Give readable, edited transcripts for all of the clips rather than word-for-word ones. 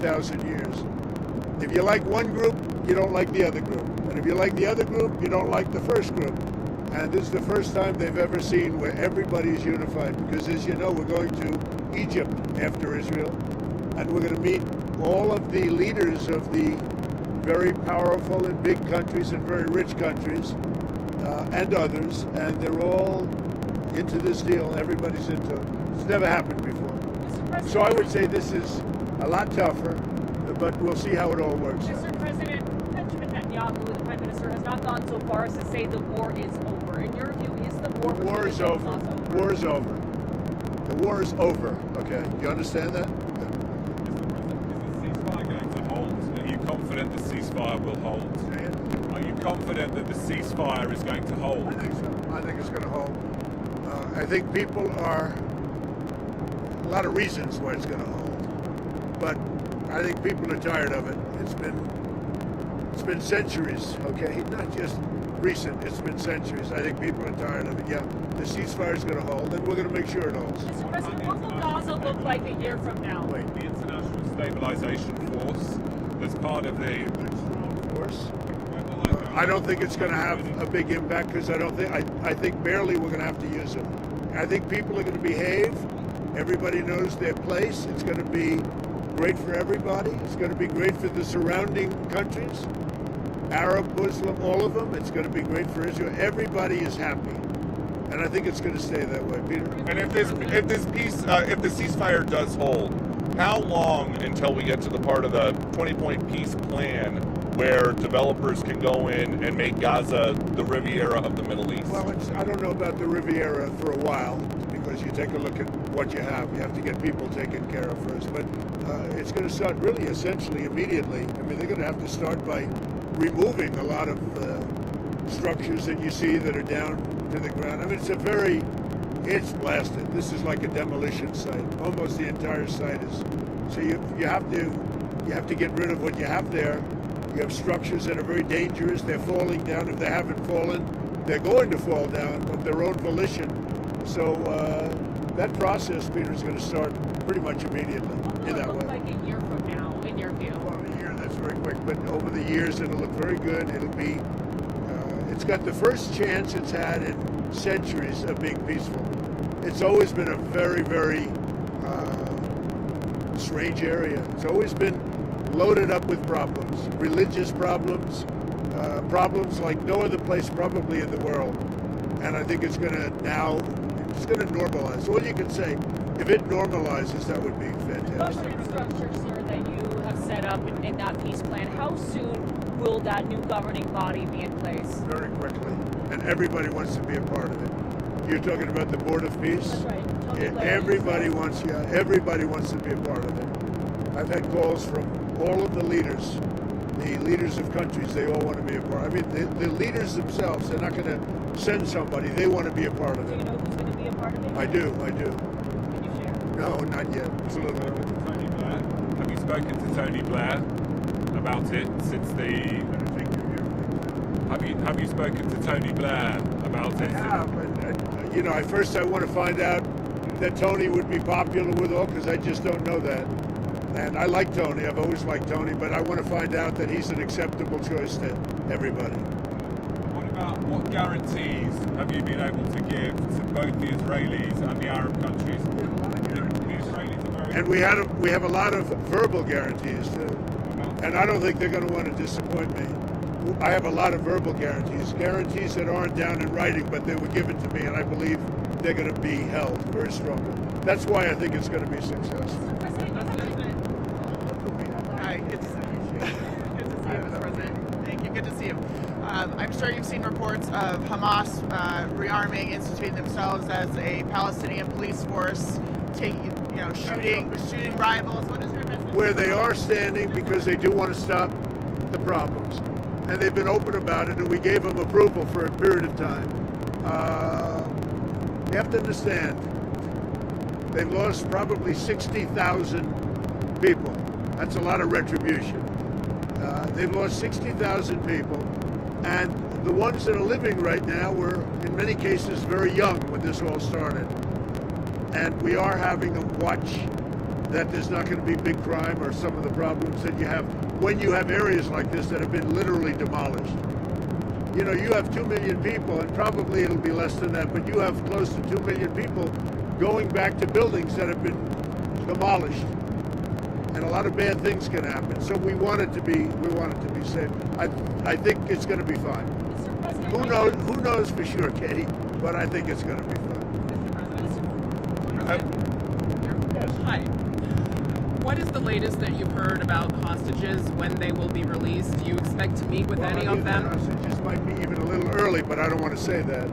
1,000 years. If you like one group, you don't like the other group. And if you like the other group, you don't like the first group. And this is the first time they've ever seen where everybody's unified, because as you know, we're going to Egypt after Israel, and we're going to meet all of the leaders of the very powerful and big countries and very rich countries and others, and they're all into this deal. Everybody's into it. It's never happened before. So I would say this is a lot tougher, but we'll see how it all works. Mr. President, Benjamin Netanyahu, the Prime Minister, has not gone so far as to say the war is over. In your view, is the war over? The war is over. War is over. The war is over. Okay, you understand that? Is the ceasefire going to hold? Are you confident the ceasefire will hold? Are you confident that the ceasefire is going to hold? I think so. I think it's going to hold. I think people are, a lot of reasons why it's going to hold, but I think people are tired of it. It's been centuries, okay? Not just recent, it's been centuries. I think people are tired of it. Yeah, the ceasefire is going to hold, and we're going to make sure it holds. Mr. President, what will Gaza look like a year from now? The International Stabilization Force, as part of the force. I don't think it's going to have a big impact, because I think barely we're going to have to use it. I think people are going to behave. Everybody knows their place. It's going to be great for everybody. It's going to be great for the surrounding countries, Arab, Muslim, all of them. It's going to be great for Israel. Everybody is happy, and I think it's going to stay that way, Peter. And if the ceasefire does hold, how long until we get to the part of the 20-point peace plan where developers can go in and make Gaza the Riviera of the Middle East? Well, I don't know about the Riviera for a while, because you take a look at what you have. You have to get people taken care of first. But it's going to start really essentially immediately. I mean, they're going to have to start by removing a lot of structures that you see that are down to the ground. I mean, it's blasted. This is like a demolition site. Almost the entire site is. So you have to get rid of what you have there. You have structures that are very dangerous. They're falling down. If they haven't fallen, they're going to fall down of their own volition. So that process, Peter, is going to start pretty much immediately in that way. What will it look like a year from now, in your view? Well, a year, that's very quick. But over the years, it'll look very good. It'll be, it's got the first chance it's had in centuries of being peaceful. It's always been a very, very strange area. It's always been loaded up with problems, religious problems, problems like no other place probably in the world. And I think it's going to now, it's going to normalize. All you can say, if it normalizes, that would be fantastic. Government structure, sir, that you have set up in that peace plan, how soon will that new governing body be in place? Very quickly. And everybody wants to be a part of it. You're talking about the Board of Peace? That's right. Everybody wants to be a part of it. I've had calls from all of the leaders of countries. They all want to be a part. I mean, the leaders themselves, they're not going to send somebody. They want to be a part of Do it. you know who's going to be a part of it? I do. Can you share? No, not yet. It's a little bit. Tony Blair. Have you spoken to Tony Blair about it since the? Have you spoken to Tony Blair about it? I have. At first I want to find out that Tony would be popular with all, because I just don't know that. And I like Tony. I've always liked Tony, but I want to find out that he's an acceptable choice to everybody. What guarantees have you been able to give to both the Israelis and the Arab countries? The Israelis are very... And we have a lot of verbal guarantees too. And I don't think they're going to want to disappoint me. I have a lot of verbal guarantees that aren't down in writing, but they were given to me, and I believe they're going to be held very strongly. That's why I think it's going to be successful. Hi, good to see you. Good to see you, Mr. President. Thank you. Good to see you. I'm sure you've seen reports of Hamas rearming, instituting themselves as a Palestinian police force, shooting rivals. What is your message? Where they are standing, because they do want to stop the problems. And they've been open about it, and we gave them approval for a period of time. You have to understand, they've lost probably 60,000 people. That's a lot of retribution. They've lost 60,000 people, and the ones that are living right now were, in many cases, very young when this all started. And we are having them watch that there's not going to be big crime or some of the problems that you have when you have areas like this that have been literally demolished. You know, you have 2 million people, and probably it'll be less than that, but you have close to 2 million people going back to buildings that have been demolished. And a lot of bad things can happen. So we want it to be safe. I think it's going to be fine. Who knows for sure, Katie? But I think it's going to be fine. Hi. What is the latest that you've heard about hostages, when they will be released? Do you expect to meet with any of them? Hostages might be even a little early, but I don't want to say that.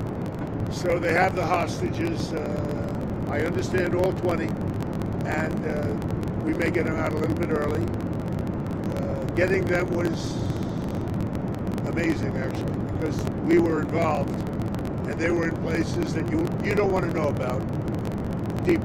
So they have the hostages. I understand all 20, and we may get them out a little bit early. Getting them was amazing, actually, because we were involved, and they were in places that you don't want to know about. Deep.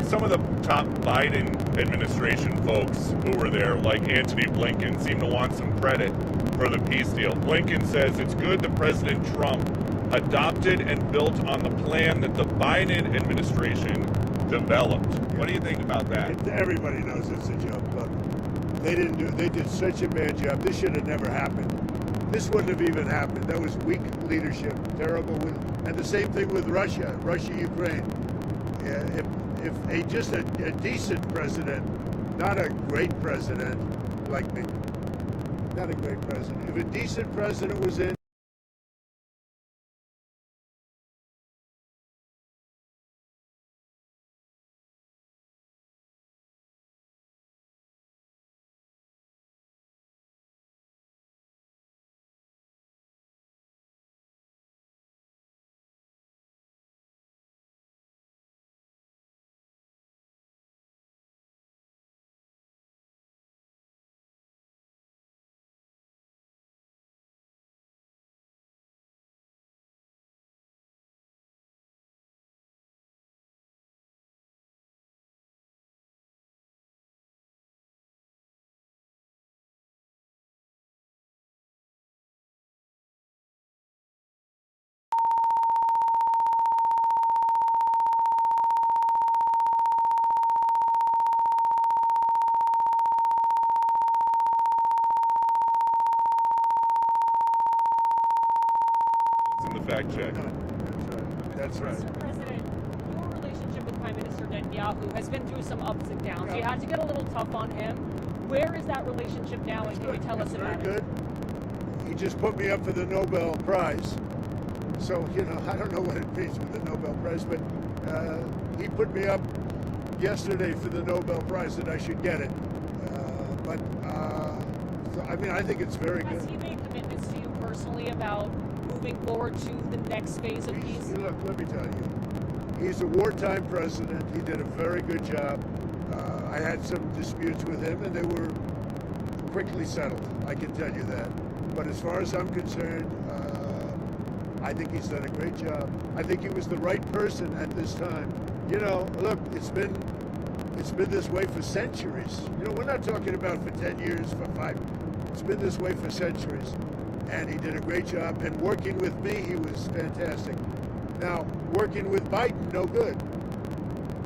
Some of the top Biden administration folks who were there, like Antony Blinken, seem to want some credit for the peace deal. Blinken says it's good that President Trump adopted and built on the plan that the Biden administration developed. What do you think about that? Everybody knows it's a joke. Look, they did such a bad job. This should have never happened. This wouldn't have even happened. That was weak leadership, terrible. And the same thing with Russia, Ukraine. If just a decent president, not a great president like me, not a great president. If a decent president was in, Fact check. That's right. Mr. President, your relationship with Prime Minister Netanyahu has been through some ups and downs. You had to get a little tough on him. Where is that relationship now, and can you tell us about it? Very good. He just put me up for the Nobel Prize. So, you know, I don't know what it means with the Nobel Prize, but he put me up yesterday for the Nobel Prize that I should get it. So, I mean, I think it's very good. Has he made commitments to you personally about moving forward to the next phase of peace? Look, let me tell you, he's a wartime president. He did a very good job. I had some disputes with him, and they were quickly settled. I can tell you that. But as far as I'm concerned, I think he's done a great job. I think he was the right person at this time. You know, look, it's been this way for centuries. You know, we're not talking about for 10 years, for 5. It's been this way for centuries. And he did a great job. And working with me, he was fantastic. Now, working with Biden, no good.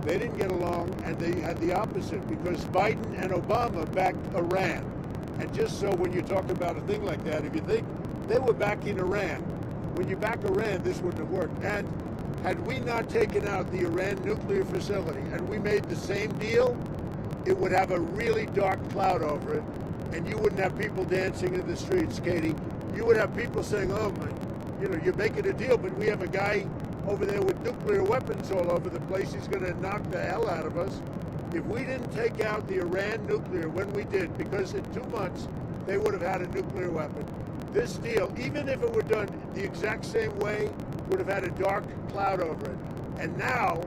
They didn't get along, and they had the opposite, because Biden and Obama backed Iran. And just so when you talk about a thing like that, if you think they were backing Iran, when you back Iran, this wouldn't have worked. And had we not taken out the Iran nuclear facility and we made the same deal, it would have a really dark cloud over it, and you wouldn't have people dancing in the streets, Katie. You would have people saying, oh, my, you know, you're making a deal, but we have a guy over there with nuclear weapons all over the place. He's going to knock the hell out of us. If we didn't take out the Iran nuclear when we did, because in 2 months they would have had a nuclear weapon, this deal, even if it were done the exact same way, would have had a dark cloud over it. And now,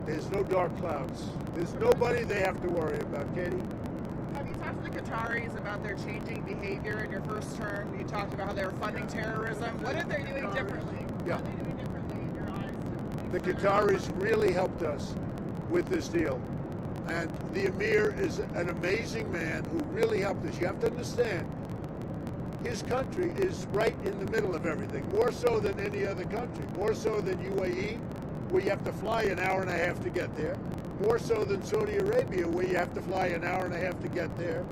there's no dark clouds. There's nobody they have to worry about, Katie. Have you talked to the Qataris about their changing behavior in your first term? You talked about how they were funding terrorism. What are they doing differently? Yeah. What are they doing differently in your eyes? The Qataris really helped us with this deal. And the Emir is an amazing man who really helped us. You have to understand, his country is right in the middle of everything, more so than any other country, more so than UAE, where you have to fly an hour and a half to get there. More so than Saudi Arabia, where you have to fly an hour and a half to get there.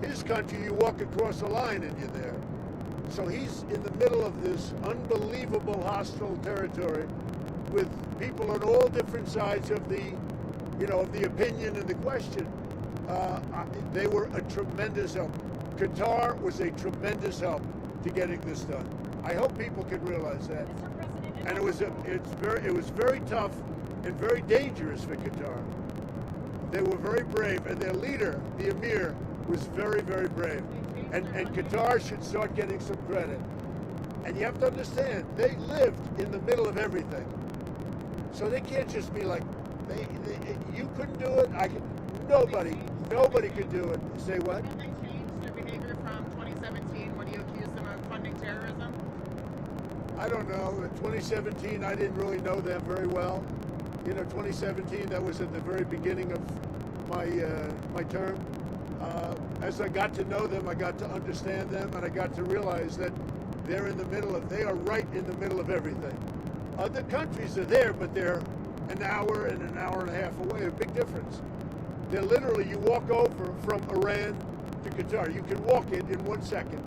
His country, you walk across a line and you're there. So he's in the middle of this unbelievable hostile territory with people on all different sides of the, of the opinion and the question. They were a tremendous help. Qatar was a tremendous help to getting this done. I hope people can realize that. Mr. President, And it was very tough and very dangerous for Qatar. They were very brave, and their leader, the Emir, was very, very brave. And Qatar should start getting some credit. And you have to understand, they lived in the middle of everything. So they can't just be like, you couldn't do it, I could. Nobody could do it. Say what? Have they changed their behavior from 2017 when you accused them of funding terrorism? I don't know. In 2017, I didn't really know them very well. 2017, that was at the very beginning of my term. As I got to know them, I got to understand them, and I got to realize that they are right in the middle of everything. Other countries are there, but they're an hour and a half away, a big difference. They're literally, you walk over from Iran to Qatar. You can walk it in 1 second.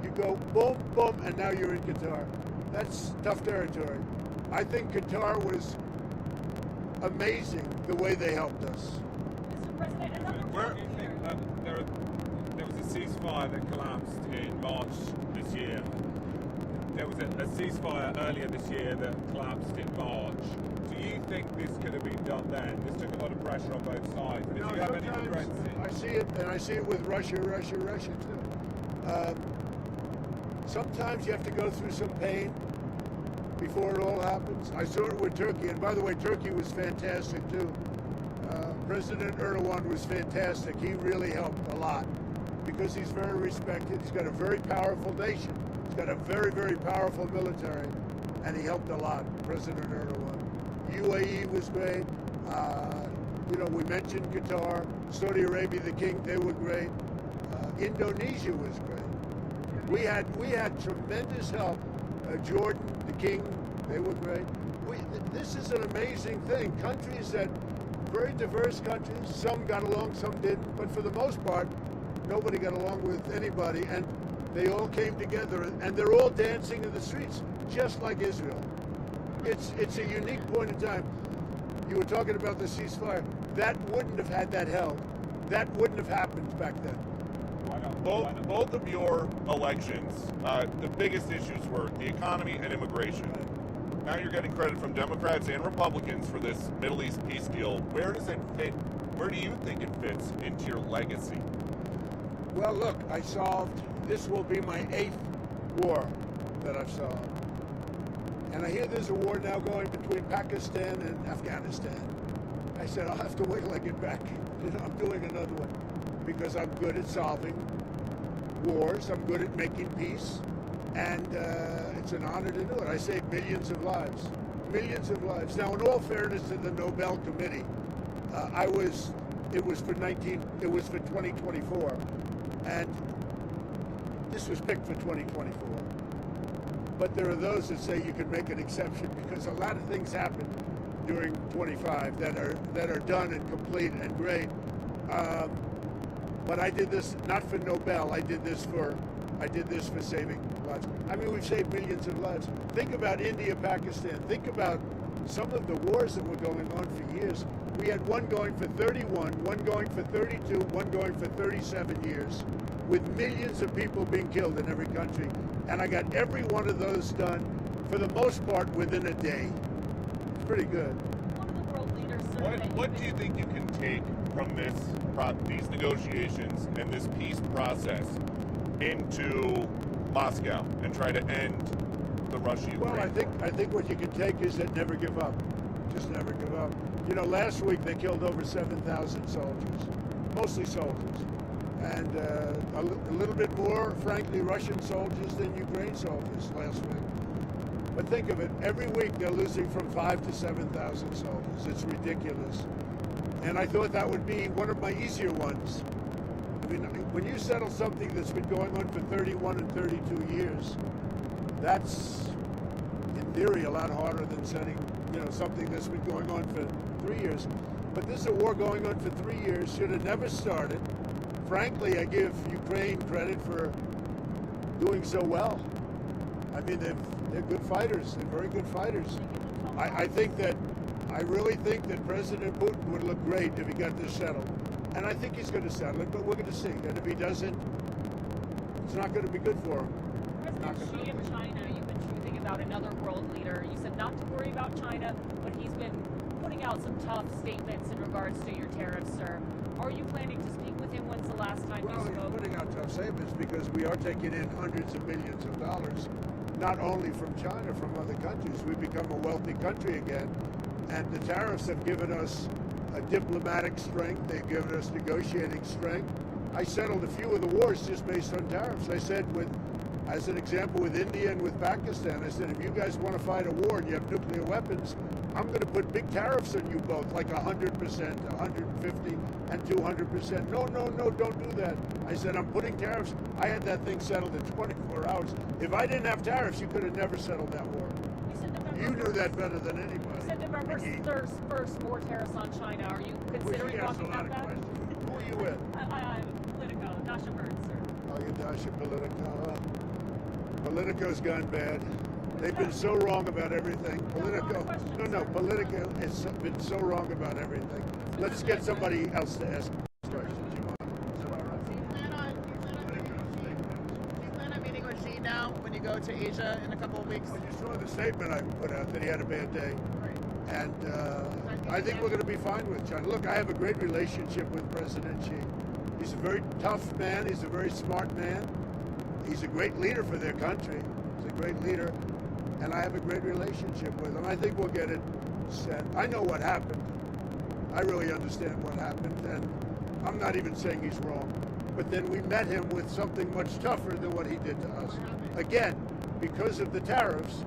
You go boom, boom, and now you're in Qatar. That's tough territory. I think Qatar was amazing the way they helped us. Mr. President, another Where do you think there was a ceasefire that collapsed in March this year? There was a ceasefire earlier this year that collapsed in March. Do you think this could have been done then? This took a lot of pressure on both sides. But do you have any regrets? I see it, and I see it with Russia too. Sometimes you have to go through some pain before it all happens. I saw it with Turkey, and by the way, Turkey was fantastic too. President Erdogan was fantastic. He really helped a lot because he's very respected. He's got a very powerful nation. He's got a very, very powerful military, and he helped a lot, President Erdogan. UAE was great. We mentioned Qatar, Saudi Arabia, the king, they were great. Indonesia was great. We had tremendous help. Jordan, the king, they were great. This is an amazing thing. Countries that, very diverse countries, some got along, some didn't, but for the most part, nobody got along with anybody, and they all came together, and they're all dancing in the streets, just like Israel. It's a unique point in time. You were talking about the ceasefire. That wouldn't have had that held. That wouldn't have happened back then. Why not? Both of your elections, the biggest issues were the economy and immigration. Now you're getting credit from Democrats and Republicans for this Middle East peace deal. Where does it fit? Where do you think it fits into your legacy? Well, look, this will be my 8th war that I've solved. And I hear there's a war now going between Pakistan and Afghanistan. I said, I'll have to wait till I get back. I'm doing another one because I'm good at solving wars. I'm good at making peace. And it's an honor to do it. I saved millions of lives. Millions of lives. Now, in all fairness to the Nobel Committee, it was for 2024. And this was picked for 2024. But there are those that say you can make an exception because a lot of things happen during 25 that are done and complete and great. But I did this not for Nobel. I did this for saving lives. I mean, we've saved millions of lives. Think about India, Pakistan. Think about some of the wars that were going on for years. We had one going for 31, one going for 32, one going for 37 years, with millions of people being killed in every country. And I got every one of those done, for the most part, within a day. It's pretty good. One of the world leaders said What do you think you can take from these negotiations and this peace process into Moscow and try to end the Russia-Ukraine Well, I think what you can take is that never give up. Just never give up. Last week they killed over 7,000 soldiers, mostly soldiers. And a little bit more, frankly, Russian soldiers than Ukraine soldiers last week. But think of it, every week they're losing from 5,000 to 7,000 soldiers. It's ridiculous. And I thought that would be one of my easier ones. I mean, when you settle something that's been going on for 31 and 32 years, that's, in theory, a lot harder than something that's been going on for 3 years. But this is a war going on for 3 years, should have never started. Frankly, I give Ukraine credit for doing so well. I mean, they're good fighters. They're very good fighters. I really think that President Putin would look great if he got this settled. And I think he's going to settle it, but we're going to see. And if he doesn't, it's not going to be good for him. President Xi of China, you've been choosing about another world leader. You said not to worry about China, but he's been putting out some tough statements in regards to your tariffs, sir. Are you planning to speak with him? When's the last time you spoke? Well, he's putting out tough statements because we are taking in hundreds of millions of dollars, not only from China, from other countries. We've become a wealthy country again, and the tariffs have given us a diplomatic strength. They've given us negotiating strength. I settled a few of the wars just based on tariffs. I said, as an example, with India and with Pakistan, I said, if you guys want to fight a war and you have nuclear weapons, I'm going to put big tariffs on you both, like 100%, 150, and 200%. No, don't do that. I said, I'm putting tariffs. I had that thing settled in 24 hours. If I didn't have tariffs, you could have never settled that war. You knew that better than anybody. You said November 1st, more tariffs on China. Are you considering talking about that? Who are you with? I'm Politico, Dasha Bird, sir. Oh, you're Dasha Politico. Politico's gone bad. They've been so wrong about everything. Politico has been so wrong about everything. Let's get somebody else to ask questions. Do you plan on meeting with Xi now when you go to Asia in a couple of weeks? Well, you saw the statement I put out that he had a bad day. And I think we're going to be fine with China. Look, I have a great relationship with President Xi. He's a very tough man. He's a very smart man. He's a great leader for their country. He's a great leader. And I have a great relationship with him. I think we'll get it set. I know what happened. I really understand what happened. And I'm not even saying he's wrong. But then we met him with something much tougher than what he did to us. Again, because of the tariffs,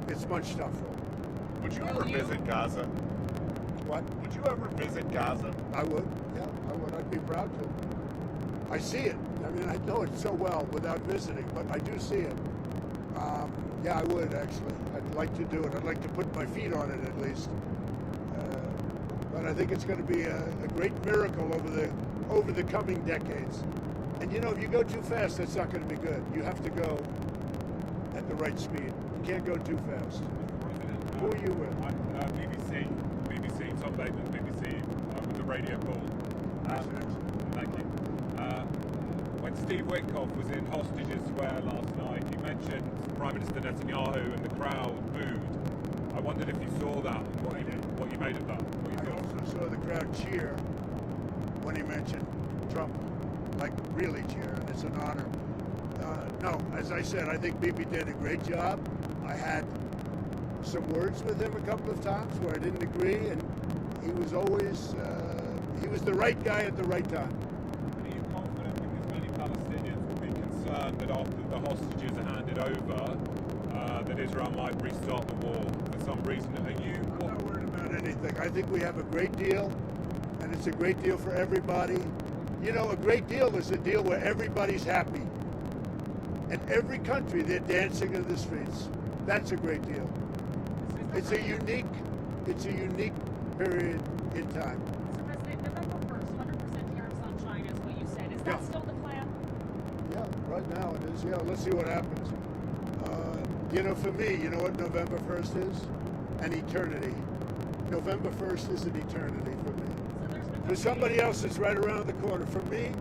it's much tougher. Would you ever visit Gaza? What? Would you ever visit Gaza? I would. Yeah, I would. I'd be proud to. I see it. I mean, I know it so well without visiting, but I do see it. Yeah, I would actually. I'd like to do it. I'd like to put my feet on it at least. But I think it's going to be a great miracle over the coming decades. And if you go too fast, that's not going to be good. You have to go at the right speed. You can't go too fast. Who are you with? BBC, Tom Bateman, BBC, with the radio call. Thank you. When Steve Witkoff was in Hostages Square last night, you mentioned Prime Minister Netanyahu and the crowd booed. I wondered if you saw that and what you made of that. I also saw the crowd cheer when he mentioned Trump, like really cheer, and it's an honor. No, as I said, I think Bibi did a great job. I had some words with him a couple of times where I didn't agree, and he was always, he was the right guy at the right time. Are you confident, because many Palestinians will be concerned that after the hostages are handed over, that Israel might restart the war for some reason? I'm not worried about anything. I think we have a great deal, and it's a great deal for everybody. A great deal is a deal where everybody's happy. And every country, they're dancing in the streets. That's a great deal. It's a unique period in time. Mr. President, November 1st, 100% tariffs on China is what you said. Is that still the plan? Yeah, right now it is. Yeah, let's see what happens. For me, you know what November 1st is? An eternity. November 1st is an eternity for me. For somebody else, it's right around the corner. For me,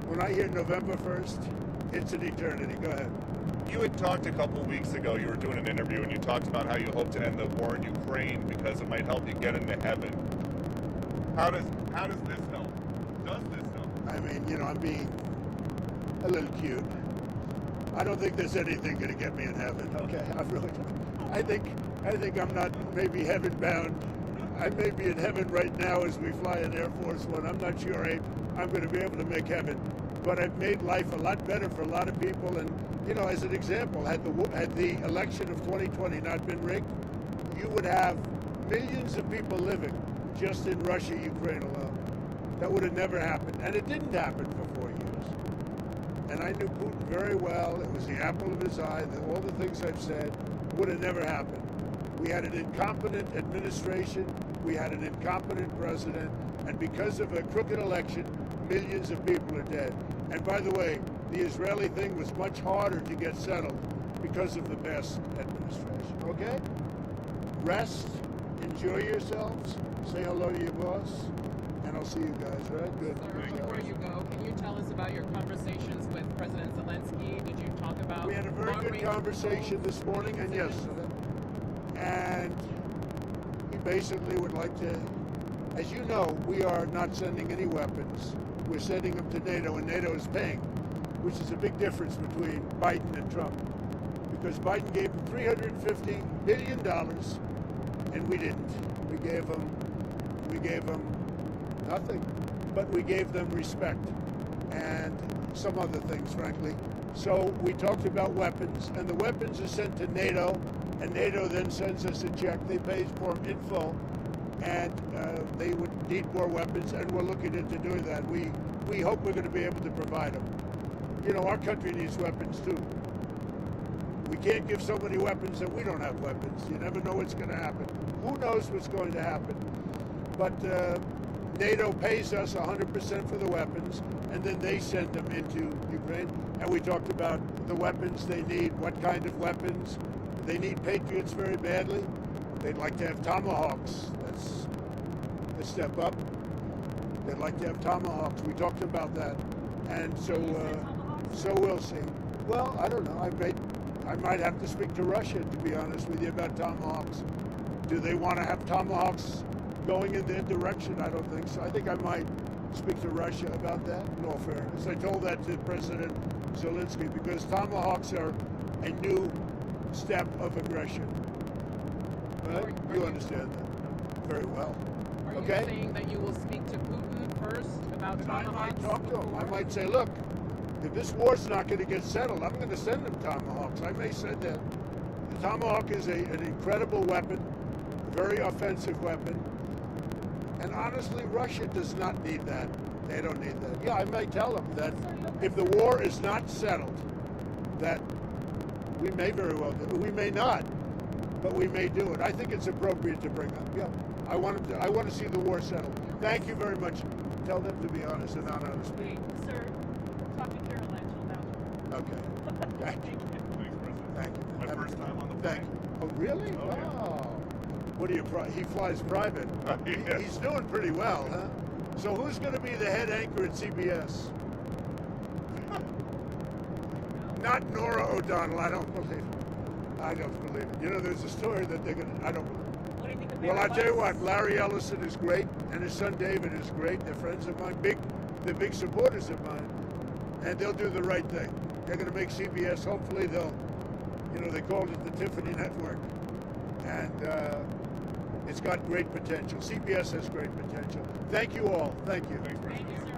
when I hear November 1st, it's an eternity. Go ahead. You had talked a couple weeks ago, you were doing an interview, and you talked about how you hope to end the war in Ukraine because it might help you get into heaven. How does this help? Does this help? I mean, I'm being a little cute. I don't think there's anything going to get me in heaven. Okay, I really don't. I think I'm not maybe heaven bound. I may be in heaven right now as we fly in Air Force One. I'm not sure I'm going to be able to make heaven. But I've made life a lot better for a lot of people. And, as an example, had the election of 2020 not been rigged, you would have millions of people living just in Russia, Ukraine alone. That would have never happened. And it didn't happen for 4 years. And I knew Putin very well. It was the apple of his eye. All the things I've said would have never happened. We had an incompetent administration, we had an incompetent president, and because of a crooked election, millions of people are dead. And by the way, the Israeli thing was much harder to get settled because of the past administration. Okay? Rest, enjoy yourselves, say hello to your boss, and I'll see you guys, right? Good. Sir, before you go, can you tell us about your conversations with President Zelensky? Did you talk about... We had a very good conversation this morning and yesterday. And he basically would like to, as you know, we are not sending any weapons. We're sending them to NATO, and NATO is paying, which is a big difference between Biden and Trump. Because Biden gave them $350 billion, and we didn't. We gave them nothing, but we gave them respect and some other things, frankly. So we talked about weapons, and the weapons are sent to NATO, and NATO then sends us a check. They pay for them in full, and they would need more weapons, and we're looking into doing that. We hope we're going to be able to provide them. You know, our country needs weapons too. We can't give so many weapons that we don't have weapons. You never know what's going to happen. Who knows what's going to happen? But NATO pays us 100% for the weapons, and then they send them into Ukraine. And we talked about the weapons they need, what kind of weapons. They need Patriots very badly. They'd like to have Tomahawks. That's a step up. They'd like to have Tomahawks. We talked about that. And so we'll see. Well, I don't know. I might have to speak to Russia, to be honest with you, about Tomahawks. Do they want to have Tomahawks going in their direction? I don't think so. I think I might speak to Russia about that, in all fairness. I told that to President Zelensky, because Tomahawks are a new step of aggression. Right? You understand that very well. Are you Okay? saying that you will speak to Putin first about And I Tomahawks? might talk to him. I might say, look, if this war's not going to get settled, I'm going to send them Tomahawks. I may send that. The Tomahawk is an incredible weapon, a very offensive weapon. And honestly, Russia does not need that. They don't need that. Yeah, I may tell them that if the war is not settled, that we may very well do it. We may not, but we may do it. I think it's appropriate to bring up. Yeah, I want to see the war settled. Thank you very much. Tell them to be honest and not honest. Wait, sir, talk to Caroline. She'll vouch. Okay. Thank you. Thanks, President. Thank you. My first time on the Thank plane. you. Oh, really? Oh, yeah. Wow. What do you? He flies private. Yeah. He's doing pretty well, huh? So who's going to be the head anchor at CBS? Not Nora O'Donnell. I don't believe it. I don't believe it. You know, there's a story that they're going to. I don't believe it. What do you think of Well, I Barry tell you White's- what, Larry Ellison is great, and his son David is great. They're friends of mine, they're big supporters of mine, and they'll do the right thing. They're going to make CBS. Hopefully, they'll, you know, they called it the Tiffany Network, and it's got great potential. CBS has great potential. Thank you all. Thank you. Thanks, President. Thank you, sir.